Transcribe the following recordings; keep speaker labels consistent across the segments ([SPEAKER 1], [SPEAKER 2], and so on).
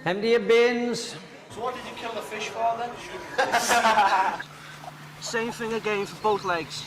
[SPEAKER 1] Empty your bins.
[SPEAKER 2] So what did you kill the fish for then?
[SPEAKER 3] Same thing again for both legs.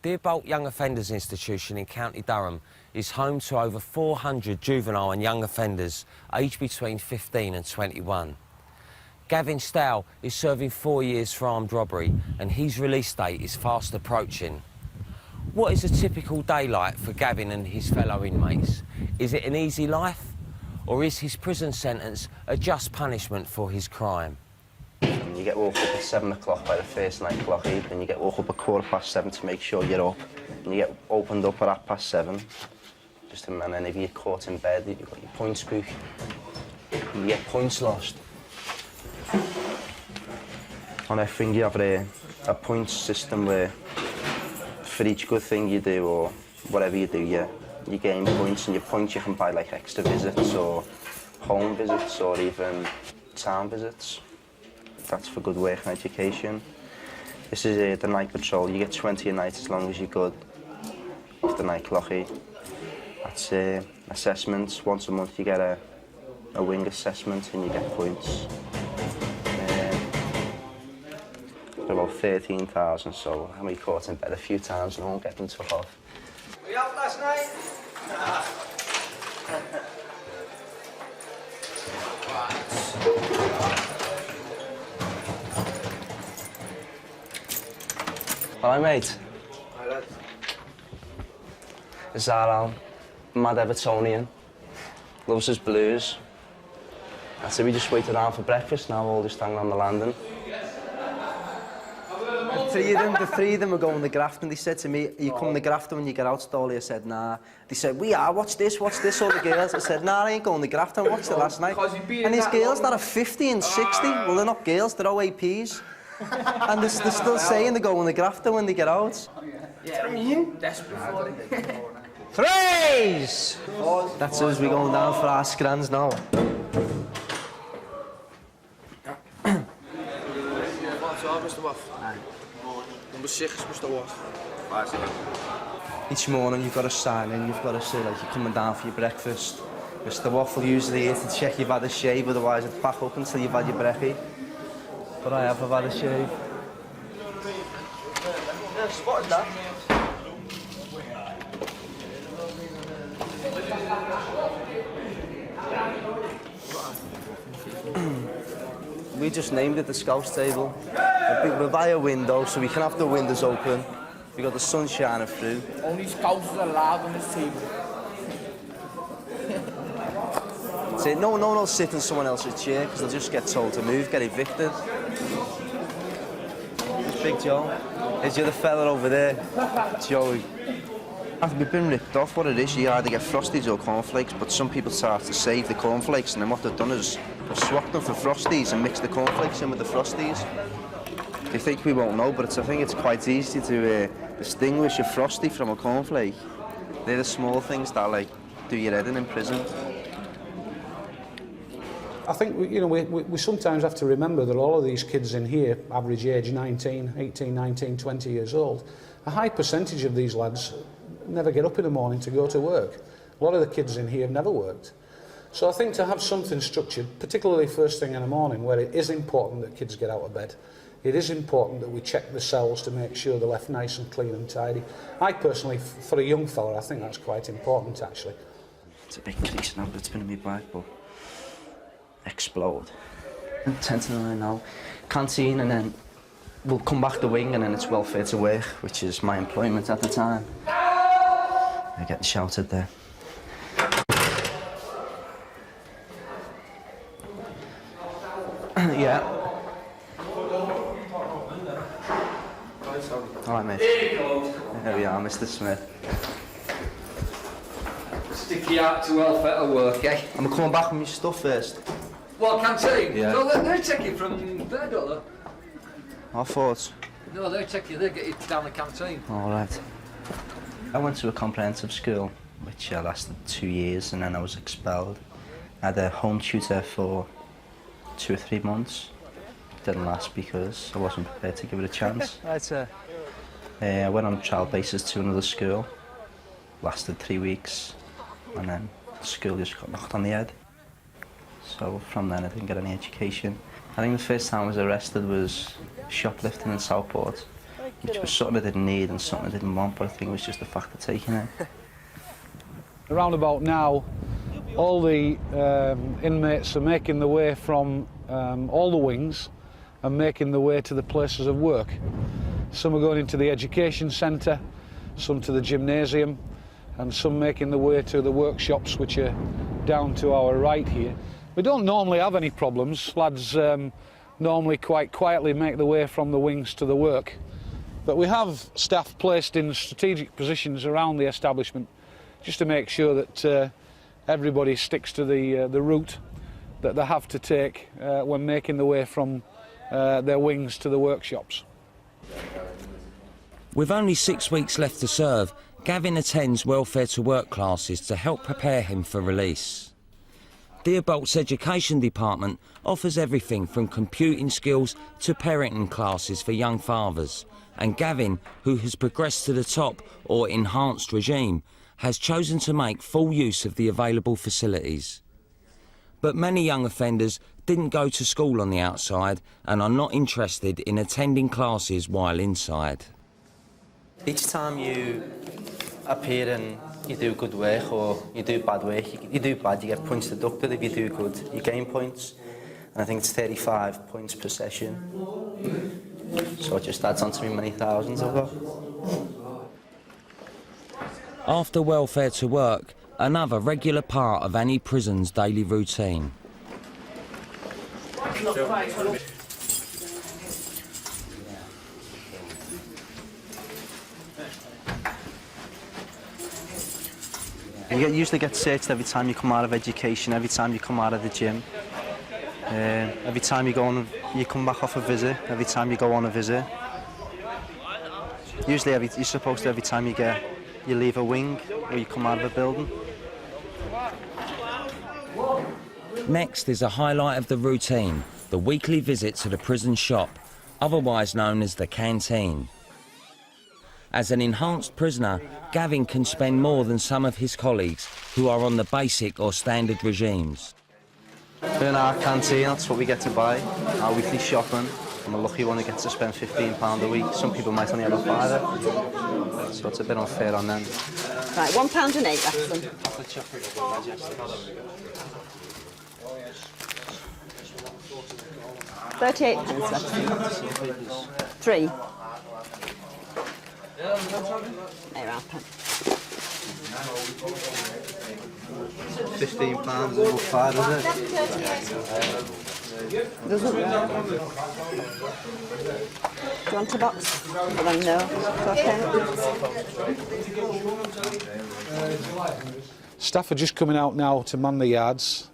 [SPEAKER 4] Deerbolt Young Offenders Institution in County Durham is home to over 400 juvenile and young offenders aged between 15 and 21. Gavin Stow is serving 4 years for armed robbery and his release date is fast approaching. What is a typical day like for Gavin and his fellow inmates? Is it an easy life? Or is his prison sentence a just punishment for his crime?
[SPEAKER 5] You get woke up at 7 o'clock by the first night clock heap, and you get woke up at 7:15 to make sure you're up. And you get opened up at 7:30. And then if you're caught in bed, you've got your points book. You get points lost. On everything you have a points system where for each good thing you do or whatever you do, you gain points, and your points you can buy like extra visits or home visits or even town visits. That's for good work and education. This is the night patrol. You get 20 a night as long as you're good off the night clocky. That's assessments. Once a month you get a wing assessment and you get points. About 13,000, so I'm be caught in bed a few times and I won't get them took off.
[SPEAKER 1] Were you out last night?
[SPEAKER 5] Hi mate.
[SPEAKER 1] Hi lad.
[SPEAKER 5] Is that Al? Mad Evertonian. Loves his blues. So we just wait around for breakfast now, all just hanging on the landing.
[SPEAKER 3] The three of them were going to Grafton. They said to me, "Are you coming to Grafton when you get out, Stolly?" I said, "Nah." They said, "We are, watch this, all the girls." I said, "Nah, I ain't going to Grafton, I watched it last night." And these girls that are 50 and 60, well, they're not girls, they're OAPs. And they're still saying they're going to Grafton when they get out.
[SPEAKER 1] Yeah, desperate for it. Threes!
[SPEAKER 3] That's us, we're going down for our scrans now.
[SPEAKER 2] Mr. Waff. Number 6, Mr. Waff.
[SPEAKER 3] Each morning you've got to sign in, you've got to say like you're coming down for your breakfast. Mr. Waffle usually here to check you've had a shave, otherwise it's back up until you've had your brekkie. But I've had a shave.
[SPEAKER 2] Yeah, spotted that.
[SPEAKER 3] We just named it the Scouts table. We're by a window, so we can have the windows open. We got the sun shining through.
[SPEAKER 6] Only Scouts are allowed on this table.
[SPEAKER 3] So no one will sit in someone else's chair because they'll just get told to move, get evicted. Big Joe. There's the other fella over there, Joey.
[SPEAKER 5] After we've been ripped off, what it is, you either get Frosties or cornflakes, but some people start to save the cornflakes, and then what they've done is they've swapped them for Frosties and mixed the cornflakes in with the Frosties. They think we won't know, but I think it's quite easy to distinguish a Frosty from a cornflake. They're the small things that like do your head in prison.
[SPEAKER 7] I think we sometimes have to remember that all of these kids in here, average age 18, 19, 20 years old, a high percentage of these lads never get up in the morning to go to work. A lot of the kids in here have never worked. So I think to have something structured, particularly first thing in the morning, where it is important that kids get out of bed, it is important that we check the cells to make sure they're left nice and clean and tidy. I personally, for a young fella, I think that's quite important actually.
[SPEAKER 5] It's a big crease now, but it's been in my back, but explode. 10 to 9 now. Canteen, and then we'll come back the wing, and then it's welfare to work, which is my employment at the time. I'm getting shouted there. Yeah. All right, mate. There we are, Mr. Smith.
[SPEAKER 1] Stick you out to welfare to work, eh?
[SPEAKER 3] I'm coming back with my stuff first.
[SPEAKER 1] Well, canteen?
[SPEAKER 3] Yeah.
[SPEAKER 1] No, they take you from there, don't they?
[SPEAKER 3] I thought.
[SPEAKER 1] No, they take you there, get you down the canteen.
[SPEAKER 5] All right. I went to a comprehensive school, which lasted 2 years, and then I was expelled. I had a home tutor for 2 or 3 months. Didn't last because I wasn't prepared to give it a chance. I went on a trial basis to another school, lasted 3 weeks, and then the school just got knocked on the head. So from then I didn't get any education. I think the first time I was arrested was shoplifting in Southport, which was something I didn't need and something I didn't want, but I think it was just the fact of taking it.
[SPEAKER 7] Around about now, all the inmates are making their way from all the wings and making their way to the places of work. Some are going into the education centre, some to the gymnasium, and some making their way to the workshops which are down to our right here. We don't normally have any problems. Lads normally quite quietly make their way from the wings to the work. But we have staff placed in strategic positions around the establishment just to make sure that everybody sticks to the route that they have to take when making their way from their wings to the workshops.
[SPEAKER 4] With only 6 weeks left to serve, Gavin attends welfare to work classes to help prepare him for release. Deerbolt's education department offers everything from computing skills to parenting classes for young fathers, and Gavin, who has progressed to the top or enhanced regime, has chosen to make full use of the available facilities. But many young offenders didn't go to school on the outside and are not interested in attending classes while inside.
[SPEAKER 5] Each time you appear and you do good work or you do bad work, you do bad, you get points deducted. If you do good, you gain points. And I think it's 35 points per session. So it just adds on to me many thousands I've got.
[SPEAKER 4] After welfare to work, another regular part of any prison's daily routine.
[SPEAKER 5] You usually get searched every time you come out of education, every time you come out of the gym, every time you come back off a visit, every time you go on a visit. Usually you're supposed to every time you leave a wing or you come out of a building.
[SPEAKER 4] Next is a highlight of the routine, the weekly visit to the prison shop, otherwise known as the canteen. As an enhanced prisoner, Gavin can spend more than some of his colleagues who are on the basic or standard regimes.
[SPEAKER 5] In our canteen, that's what we get to buy, our weekly shopping. I'm a lucky one who gets to spend £15 a week. Some people might only have a £5, so it's a bit unfair on them.
[SPEAKER 8] Right, £1.08, that's them. 38 pence, that's them. 3. There, £1.
[SPEAKER 5] £15 is about 5, is it?
[SPEAKER 8] Doesn't it? Do you want a box? I don't know. Okay.
[SPEAKER 7] Staff are just coming out now to man the yards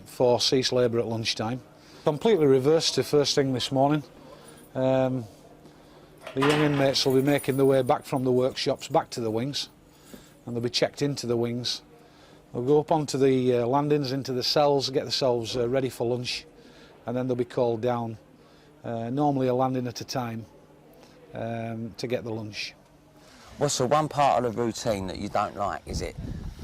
[SPEAKER 7] for cease labour at lunchtime. Completely reversed to first thing this morning. The young inmates will be making their way back from the workshops back to the wings, and they'll be checked into the wings. They'll go up onto the landings, into the cells, get themselves ready for lunch, and then they'll be called down, normally a landing at a time, to get the lunch.
[SPEAKER 4] What's the one part of the routine that you don't like, is it?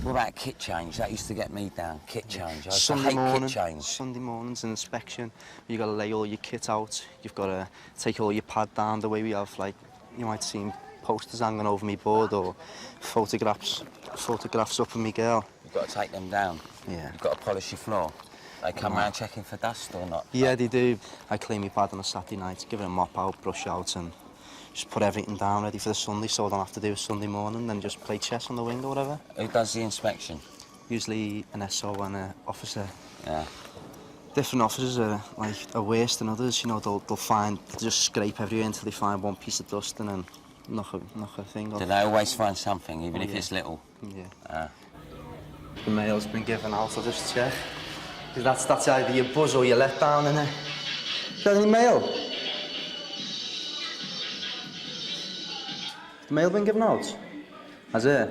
[SPEAKER 4] What about kit change? That used to get me down, kit change. I used to hate kit change.
[SPEAKER 5] Sunday morning's an inspection. You've got to lay all your kit out. You've got to take all your pad down the way we have, like, you might see posters hanging over me board or photographs up of me girl.
[SPEAKER 4] You've got to take them down.
[SPEAKER 5] Yeah.
[SPEAKER 4] You've got to polish your floor. They come round checking for dust or not?
[SPEAKER 5] Yeah, they do. I clean my pad on a Saturday night, give it a mop out, brush out, and just put everything down ready for the Sunday, so I don't have to do a Sunday morning, then just play chess on the wing or whatever.
[SPEAKER 4] Who does the inspection?
[SPEAKER 5] Usually an SO and an officer.
[SPEAKER 4] Yeah.
[SPEAKER 5] Different officers are worse than others. You know, they'll just scrape everywhere until they find one piece of dust and then knock a thing off.
[SPEAKER 4] Do they always find something, even if it's little?
[SPEAKER 5] Yeah. The mail's been given out, I'll just check. Because that's either your buzz or your let down, isn't it? Is that any mail? The mail been given out? Has it?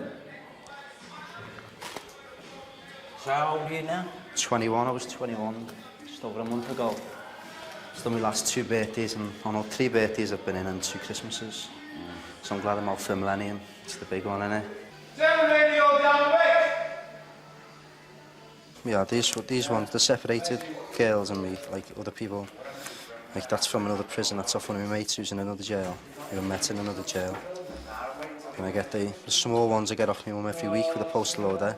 [SPEAKER 4] So how old are you now?
[SPEAKER 3] 21, I was 21 just over a month ago. It's done my last 2 birthdays and, oh no, 3 birthdays I've been in and 2 Christmases. So I'm glad I'm out for Millennium. It's the big one, innit? Yeah, these ones, the separated girls and me, like other people. Like that's from another prison, that's off one of my mates who's in another jail. Who I met in another jail. And I get the small ones I get off my mum every week with a postal order.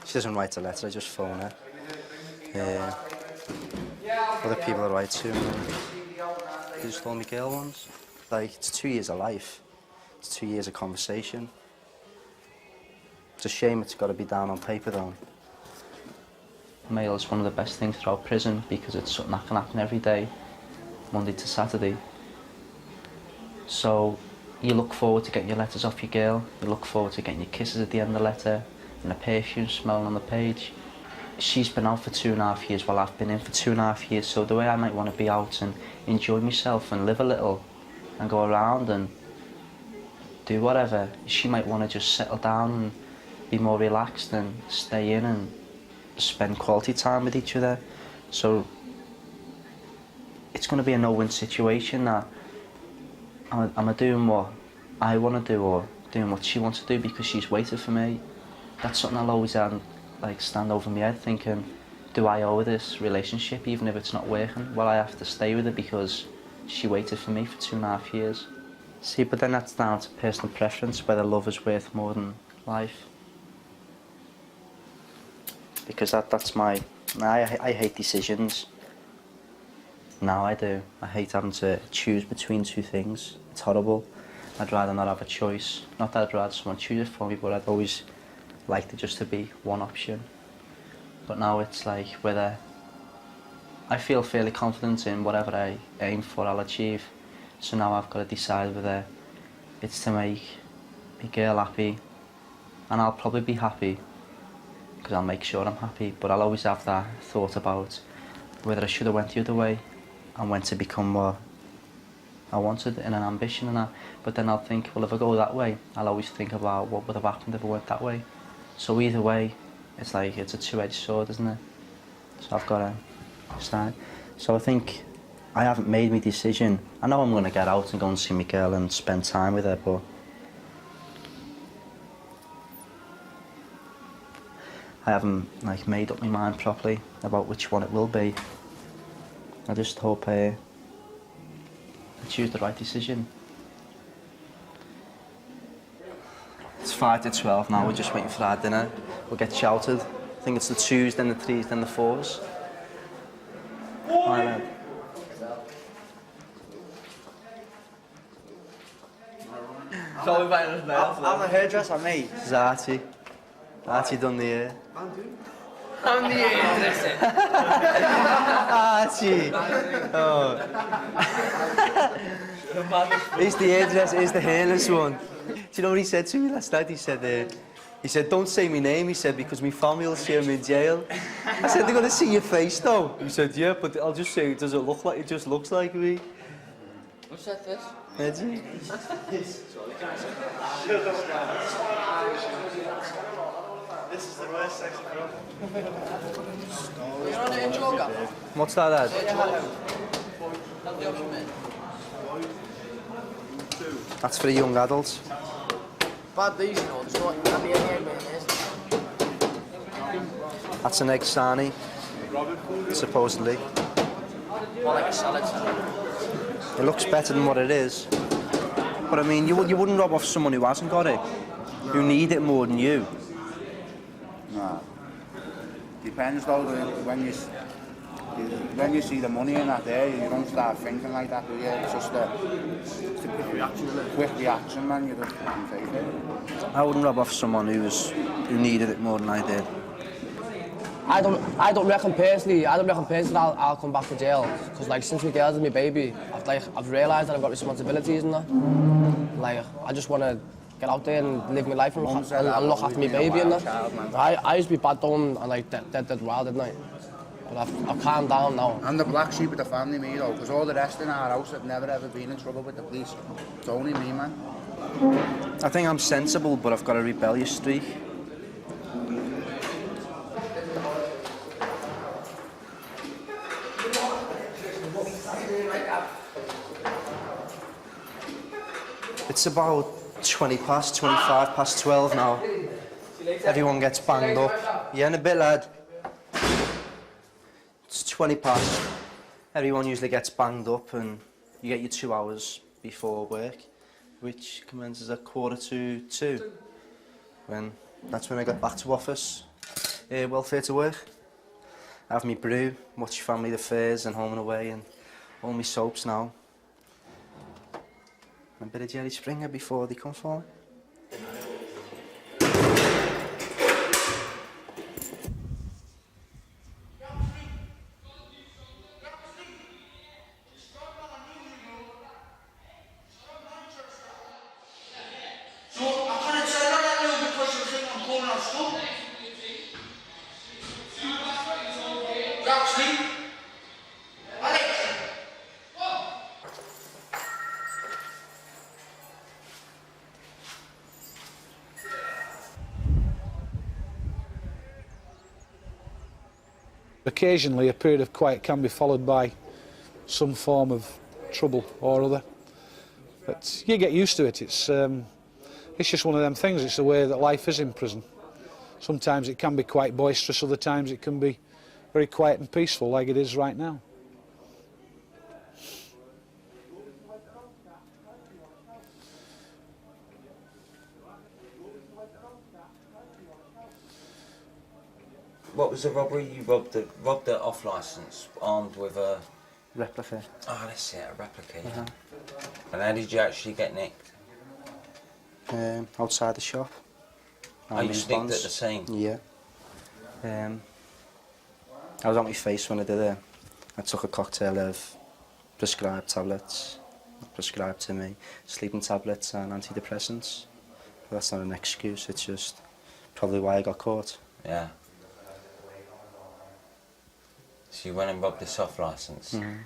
[SPEAKER 3] She doesn't write a letter, I just phone her. Other people I write to, they just all my girl ones. Like, it's 2 years of life. It's 2 years of conversation. It's a shame it's got to be down on paper though. Mail is one of the best things throughout prison because it's something that can happen every day, Monday to Saturday. So you look forward to getting your letters off your girl, you look forward to getting your kisses at the end of the letter and the perfume smelling on the page. She's been out for 2.5 years while I've been in for 2.5 years, so the way I might want to be out and enjoy myself and live a little and go around and do whatever, she might want to just settle down and be more relaxed and stay in and spend quality time with each other. So it's going to be a no-win situation that am I doing what I want to do or doing what she wants to do because she's waited for me. That's something I'll always stand over my head thinking, do I owe her this relationship even if it's not working? Well, I have to stay with her because she waited for me for 2.5 years. See, but then that's down to personal preference, whether love is worth more than life. Because that's my... I hate decisions. Now I do. I hate having to choose between 2 things. It's horrible. I'd rather not have a choice. Not that I'd rather someone choose it for me, but I'd always like it just to be one option. But now it's like whether... I feel fairly confident in whatever I aim for, I'll achieve. So now I've got to decide whether it's to make my girl happy, and I'll probably be happy, because I'll make sure I'm happy, but I'll always have that thought about whether I should have went the other way and went to become what I wanted in an ambition and that. But then I'll think, well, if I go that way, I'll always think about what would have happened if I went that way. So either way, it's like, it's a two-edged sword, isn't it? So I've got to decide. So I think I haven't made my decision. I know I'm going to get out and go and see my girl and spend time with her, but I haven't made up my mind properly about which one it will be. I just hope I choose the right decision. It's 5 to 12 now, we're just waiting for our dinner. We'll get shouted. I think it's the 2s, then the 3s, then the 4s. Right,
[SPEAKER 2] So inviting us now.
[SPEAKER 3] I'm a hairdresser, mate. This is Archie. Archie done the hair.
[SPEAKER 2] I'm the hairdresser.
[SPEAKER 3] Archie! Oh. He's the hairdresser, he's the hairless one. Do you know what he said to me last night? He said, don't say my name, he said, because my family will see him in jail. I said, they're going to see your face though. He said, yeah, but I'll just say, does it look like, it just looks like me?
[SPEAKER 2] Who said this?
[SPEAKER 3] Eddie?
[SPEAKER 2] This is the worst sex of You're on the intro, Gav?
[SPEAKER 3] What's that, Ed?
[SPEAKER 2] That's the option, mate.
[SPEAKER 3] That's for the young adults.
[SPEAKER 2] Bad these, you know, there's not any egg mayonnaise.
[SPEAKER 3] That's an egg sarnie, supposedly.
[SPEAKER 2] More like a salad.
[SPEAKER 3] It looks better than what it is. But I mean, you wouldn't rob off someone who hasn't got it, who need it more than you.
[SPEAKER 9] No. Depends though, when you see the money in that there, you don't start thinking like that, do you? It's just a quick reaction, isn't it? Quick reaction, man, you just take it.
[SPEAKER 3] I wouldn't rob off someone who needed it more than I did.
[SPEAKER 10] I don't reckon personally that I'll come back to jail, because like since my girl's my baby, I've realised that I've got responsibilities and that. Like I just want to get out there and live my life and look after my baby and that. I used to be bad dumb and like dead wild, didn't I? But I've calmed down now.
[SPEAKER 9] I'm the black sheep of the family, me though, because all the rest in our house have never ever been in trouble with the police. It's only me, man.
[SPEAKER 3] I think I'm sensible, but I've got a rebellious streak. It's about 20 past, 25 past 12 now. Everyone gets banged up. You in a bit, lad? It's 20 past. Everyone usually gets banged up and you get your 2 hours before work, which commences at 1:45. That's when I get back to office. Welfare to work. Have me brew, watch family affairs and home and away and all my soaps now. And a bit of Jerry Springer before they come for me.
[SPEAKER 7] Occasionally, a period of quiet can be followed by some form of trouble or other. But you get used to it. It's just one of them things. It's the way that life is in prison. Sometimes it can be quite boisterous, other times it can be very quiet and peaceful, like it is right now.
[SPEAKER 4] What was the robbery? You robbed it off licence, armed with a...
[SPEAKER 3] Replica.
[SPEAKER 4] Oh, that's it, a replica, yeah. And how did you actually get nicked?
[SPEAKER 3] Outside the shop.
[SPEAKER 4] Oh, you sneaked at the scene?
[SPEAKER 3] Yeah. I was on my face when I did it. I took a cocktail of prescribed tablets, prescribed to me, sleeping tablets and antidepressants. But that's not an excuse, it's just probably why I got caught.
[SPEAKER 4] Yeah. So you went and robbed this off licence?
[SPEAKER 3] Mm.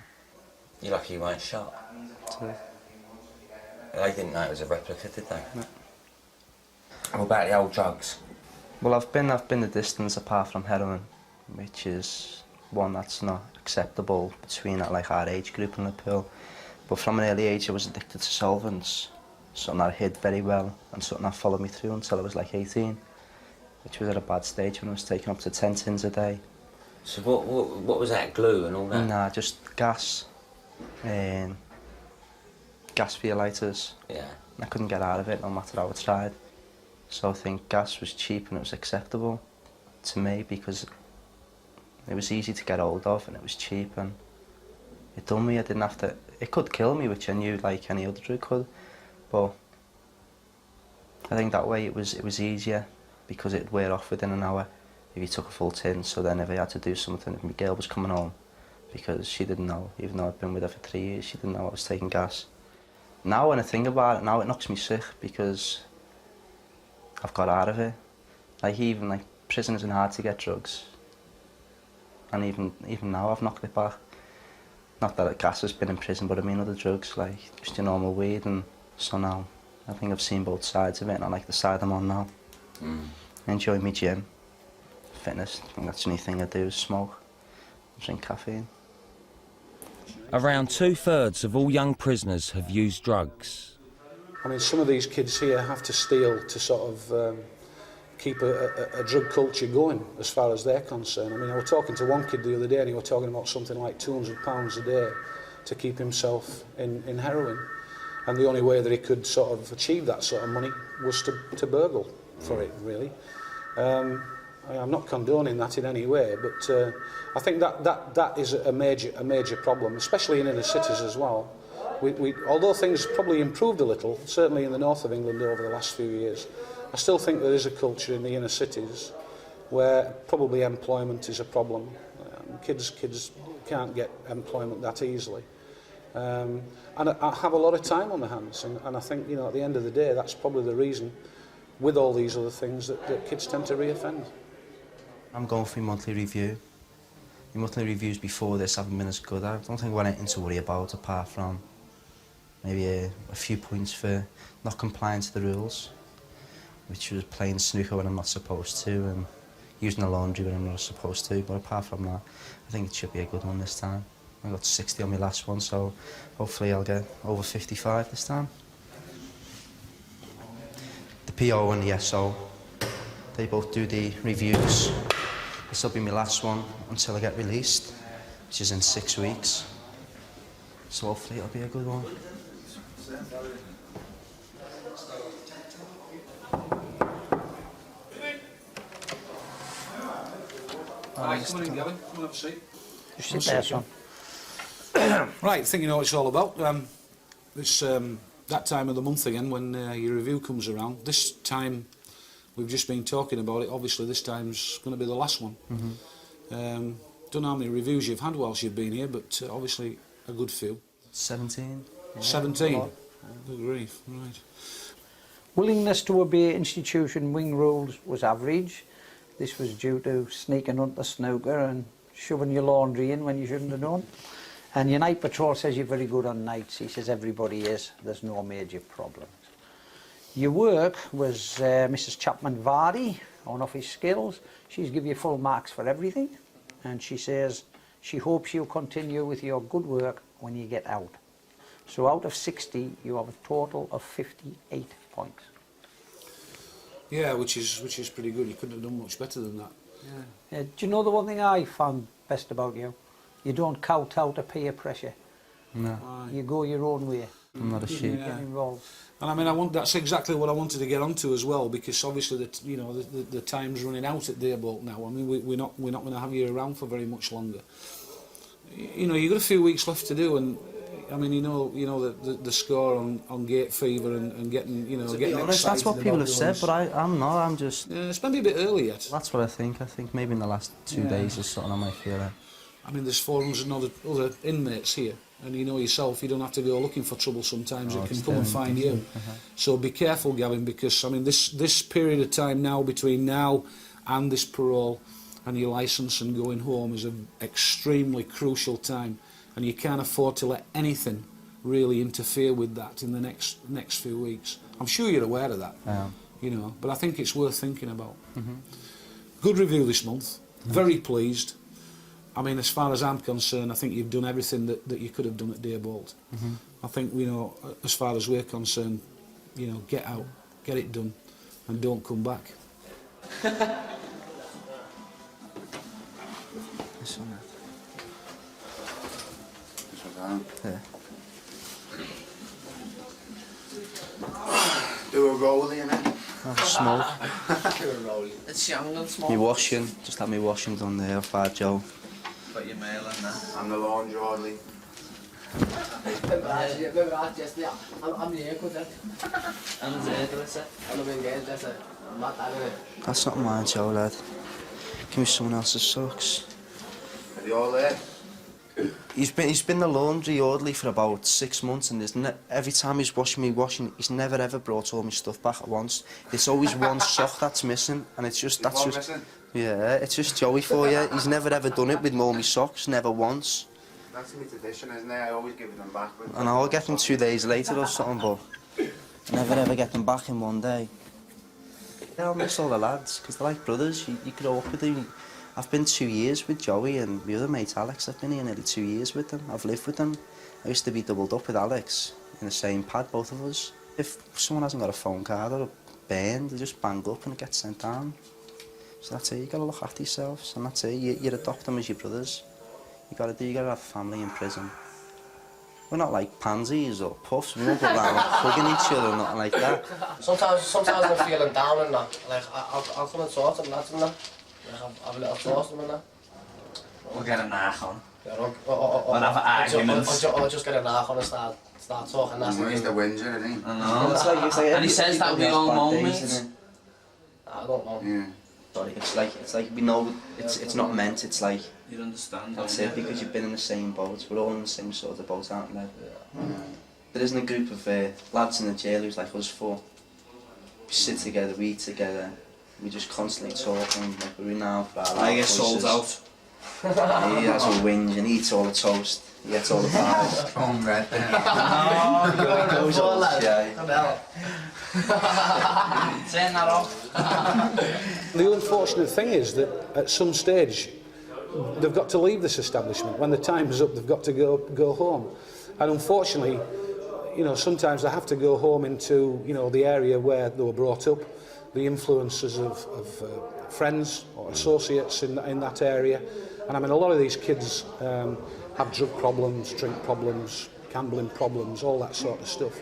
[SPEAKER 4] You're lucky you weren't shot. They didn't know it was a replica, did they?
[SPEAKER 3] No.
[SPEAKER 4] What about the old drugs?
[SPEAKER 3] Well, I've been the distance apart from heroin, which is one that's not acceptable between our age group and the pill. But from an early age I was addicted to solvents, something that I hid very well and something that followed me through until I was like 18, which was at a bad stage when I was taking up to 10 tins a day.
[SPEAKER 4] So what was that, glue and all that?
[SPEAKER 3] Nah, just gas. Gas for your lighters.
[SPEAKER 4] Yeah.
[SPEAKER 3] I couldn't get out of it no matter how I tried. So I think gas was cheap and it was acceptable to me because it was easy to get hold of and it was cheap and it done me. I didn't have to... It could kill me, which I knew like any other drug could, but I think that way it was easier because it'd wear off within an hour if you took a full tin. So then if I had to do something, if my girl was coming home, because she didn't know, even though I'd been with her for 3 years, she didn't know I was taking gas. Now when I think about it, now it knocks me sick because I've got out of it. Even prison isn't hard to get drugs. And even now I've knocked it back. Not that gas has been in prison, but I mean other drugs, like just your normal weed. And so now I think I've seen both sides of it and I like the side I'm on now.
[SPEAKER 4] Mm.
[SPEAKER 3] I enjoy my gym, fitness. I think that's the only thing I do is smoke, drink caffeine.
[SPEAKER 4] Around 2/3 of all young prisoners have used drugs.
[SPEAKER 7] I mean, some of these kids here have to steal to sort of keep a drug culture going as far as they're concerned. I mean, I was talking to one kid the other day and he was talking about something like £200 a day to keep himself in heroin. And the only way that he could sort of achieve that sort of money was to burgle for it, really. I'm not condoning that in any way, but I think that is a major problem, especially in inner cities as well. Although things probably improved a little, certainly in the north of England over the last few years, I still think there is a culture in the inner cities where probably employment is a problem. Kids can't get employment that easily. And I have a lot of time on their hands, and I think, at the end of the day, that's probably the reason, with all these other things, that kids tend to reoffend.
[SPEAKER 3] I'm going for my monthly review. My monthly reviews before this haven't been as good. I don't think I've got anything to worry about apart from maybe a few points for not complying to the rules, which was playing snooker when I'm not supposed to and using the laundry when I'm not supposed to. But apart from that, I think it should be a good one this time. I got 60 on my last one, so hopefully I'll get over 55 this time.
[SPEAKER 5] PO and the SO. They both do the reviews. This will be my last one until I get released, which is in 6 weeks. So hopefully it'll be a good one.
[SPEAKER 7] Right, come on in, Gavin. Come on, have a seat.
[SPEAKER 6] Just sit there, son.
[SPEAKER 7] Right, I think you know what it's all about. It's that time of the month again when your review comes around. This time, we've just been talking about it. Obviously, this time's going to be the last one. Don't know how many reviews you've had whilst you've been here, but obviously a good few.
[SPEAKER 5] 17. Yeah.
[SPEAKER 7] 17? Good grief, right.
[SPEAKER 6] Willingness to obey institution wing rules was average. This was due to sneaking on the snooker and shoving your laundry in when you shouldn't have done. And your night patrol says you're very good on nights. He says everybody is. There's no major problems. Your work was Mrs. Chapman Vardy on office skills. She's give you full marks for everything. And she says she hopes you'll continue with your good work when you get out. So out of 60, you have a total of 58 points.
[SPEAKER 7] Yeah, which is pretty good. You couldn't have done much better than that. Yeah.
[SPEAKER 6] Do you know the one thing I found best about you? You don't kowtow to peer pressure.
[SPEAKER 5] No.
[SPEAKER 6] You go your own way.
[SPEAKER 5] I'm not a sheep.
[SPEAKER 6] You get involved.
[SPEAKER 7] And I mean, that's exactly what I wanted to get onto as well, because obviously the time's running out at Deerbolt now. I mean, we're not going to have you around for very much longer. You know, you've got a few weeks left to do, and I mean, you know the score on Gate Fever and getting, you know,
[SPEAKER 5] To
[SPEAKER 7] getting
[SPEAKER 5] be honest,
[SPEAKER 7] excited
[SPEAKER 5] that's what people
[SPEAKER 7] about
[SPEAKER 5] have said,
[SPEAKER 7] yours.
[SPEAKER 5] but I'm not. I'm just.
[SPEAKER 7] Yeah, it's maybe a bit early yet.
[SPEAKER 5] That's what I think. I think maybe in the last 2 days or something I might feel it.
[SPEAKER 7] I mean, there's 400 other inmates here, and you know yourself, you don't have to go looking for trouble sometimes, it can come and find you. So be careful, Gavin, because, I mean, this period of time now, between now and this parole and your licence and going home is an extremely crucial time, and you can't afford to let anything really interfere with that in the next few weeks. I'm sure you're aware of that, you know, but I think it's worth thinking about. Good review this month, very pleased. I mean, as far as I'm concerned, I think you've done everything that you could have done at Deerbolt. I think, you know, as far as we're concerned, you know, get out, get it done, and don't come back.
[SPEAKER 5] This one.
[SPEAKER 9] This one's on.
[SPEAKER 5] Yeah.
[SPEAKER 9] Do a rollie in it.
[SPEAKER 5] Have a smoke.
[SPEAKER 10] It's young and small.
[SPEAKER 5] Me washing. Just had me washing done there off our Joe.
[SPEAKER 1] Got your mail and that.
[SPEAKER 9] I'm the laundry orderly.
[SPEAKER 10] I'm the airco there.
[SPEAKER 1] And the hairdresser.
[SPEAKER 10] I'm the hairdresser. I'm not that in it.
[SPEAKER 5] That's not mine, Joe, lad. Give me someone else's socks.
[SPEAKER 9] Are they all there?
[SPEAKER 5] He's been the laundry orderly for about 6 months, and every time he's washing me washing, he's never ever brought all my stuff back at once. There's always one sock that's missing, and it's just
[SPEAKER 9] There's one missing?
[SPEAKER 5] Yeah, it's just Joey for you. He's never ever done it with all my socks, never once.
[SPEAKER 9] That's my tradition, isn't it? I always give them back.
[SPEAKER 5] And I'll get them 2 days later or something, but I never ever get them back in one day. Yeah, I'll miss all the lads, because they're like brothers. You grow up with them. I've been 2 years with Joey and my other mate Alex. I've been here nearly 2 years with them. I've lived with them. I used to be doubled up with Alex in the same pad, both of us. If someone hasn't got a phone card or a burn, they just bang up and it gets sent down. So that's it, you gotta look after yourselves, and that's it, you adopt them as your brothers. You gotta have a family in prison. We're not like pansies or puffs, we won't go around hugging each other or nothing like that.
[SPEAKER 10] Sometimes I'm feeling down and that. Like, I'll come and talk to them, lads and that. Like, have a little talk to them and that.
[SPEAKER 1] We'll get a knack on.
[SPEAKER 10] Yeah,
[SPEAKER 1] We'll have arguments.
[SPEAKER 10] Or just get a knack on and start talking nasty.
[SPEAKER 9] He's the whinger, isn't he?
[SPEAKER 1] I know.
[SPEAKER 5] It's like
[SPEAKER 1] And he says that we all moments.
[SPEAKER 10] I don't know.
[SPEAKER 9] Yeah.
[SPEAKER 5] Sorry, it's like we know it's not meant, it's like,
[SPEAKER 1] You understand,
[SPEAKER 5] that's
[SPEAKER 1] don't
[SPEAKER 5] it,
[SPEAKER 1] you?
[SPEAKER 5] because you've been in the same boat. We're all in the same sort of boat, aren't we? There isn't a group of lads in the jail who's like us four. We sit together, we eat together, we just constantly talking, like we're renowned for our
[SPEAKER 1] I get
[SPEAKER 5] voices.
[SPEAKER 1] sold out.
[SPEAKER 5] He has a whinge and he eats all the toast, he gets all the pies.
[SPEAKER 9] Home red.
[SPEAKER 5] He goes all shy.
[SPEAKER 1] Turn that off.
[SPEAKER 7] The unfortunate thing is that at some stage they've got to leave this establishment. When the time is up, they've got to go home. And unfortunately, you know, sometimes they have to go home into, you know, the area where they were brought up, the influences of friends or associates in that area. And I mean, a lot of these kids have drug problems, drink problems, gambling problems, all that sort of stuff.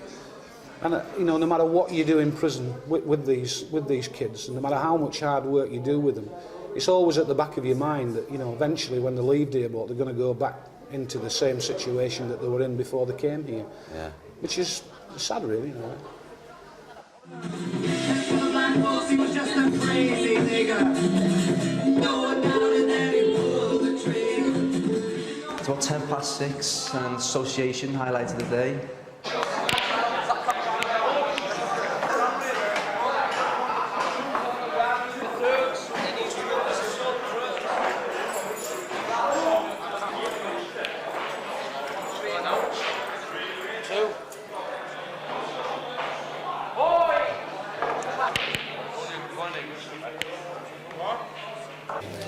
[SPEAKER 7] And you know, no matter what you do in prison with these kids, and no matter how much hard work you do with them, it's always at the back of your mind that, you know, eventually when they leave Deerbolt, they're going to go back into the same situation that they were in before they came here.
[SPEAKER 4] Yeah.
[SPEAKER 7] Which is sad, really, you know.
[SPEAKER 3] It's about 6:10 and association highlight of the day.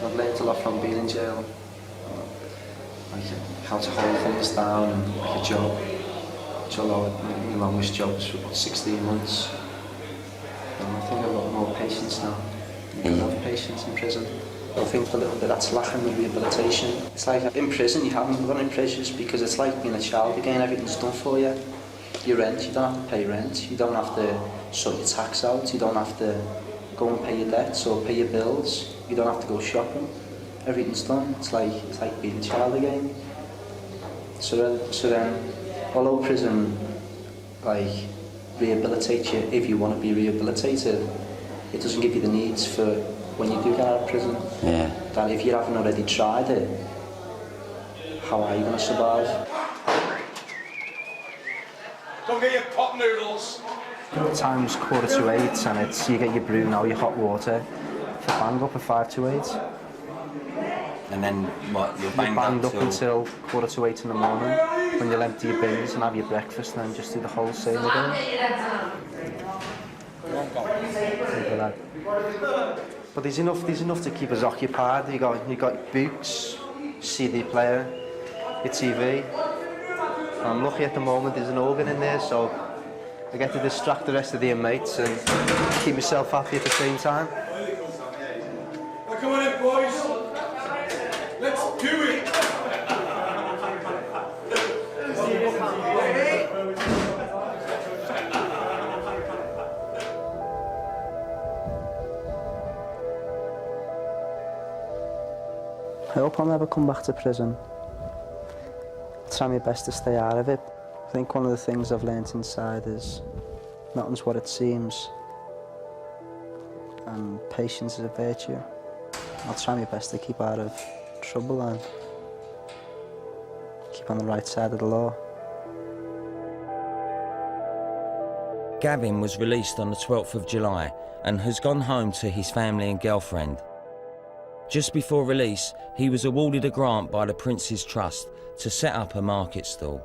[SPEAKER 5] I've learned a lot from being in jail, like how to hold things down and like a job. My longest job was for about 16 months. And I think I've got more patience now. You can have patience in prison. I think a little bit that's lacking with rehabilitation. It's like in prison you haven't got any pressures because it's like being a child again, everything's done for you. Your rent, you don't have to pay rent, you don't have to sort your tax out, you don't have to go and pay your debts or pay your bills. You don't have to go shopping. Everything's done. It's like being a child again. So then, although prison like rehabilitates you if you want to be rehabilitated, it doesn't give you the needs for when you do get out of prison.
[SPEAKER 4] Yeah.
[SPEAKER 5] That if you haven't already tried it, how are you going to survive?
[SPEAKER 11] Go get your pot noodles.
[SPEAKER 3] The time's 7:45 and it's you get your brew now, your hot water. For bang up at 7:55.
[SPEAKER 4] And then what? You're
[SPEAKER 3] You're banged up until 7:45 in the morning when you'll empty your bins and have your breakfast and then just do the whole same again. But there's enough to keep us occupied. You got books, CD player, your TV. And I'm lucky at the moment there's an organ in there, so I get to distract the rest of the inmates and keep myself happy at the same time.
[SPEAKER 11] Now come on in, boys. Let's do it.
[SPEAKER 3] I hope I'll never come back to prison. I'll try my best to stay out of it. I think one of the things I've learnt inside is nothing's what it seems, and patience is a virtue. I'll try my best to keep out of trouble and keep on the right side of the law.
[SPEAKER 4] Gavin was released on the 12th of July and has gone home to his family and girlfriend. Just before release, he was awarded a grant by the Prince's Trust to set up a market stall.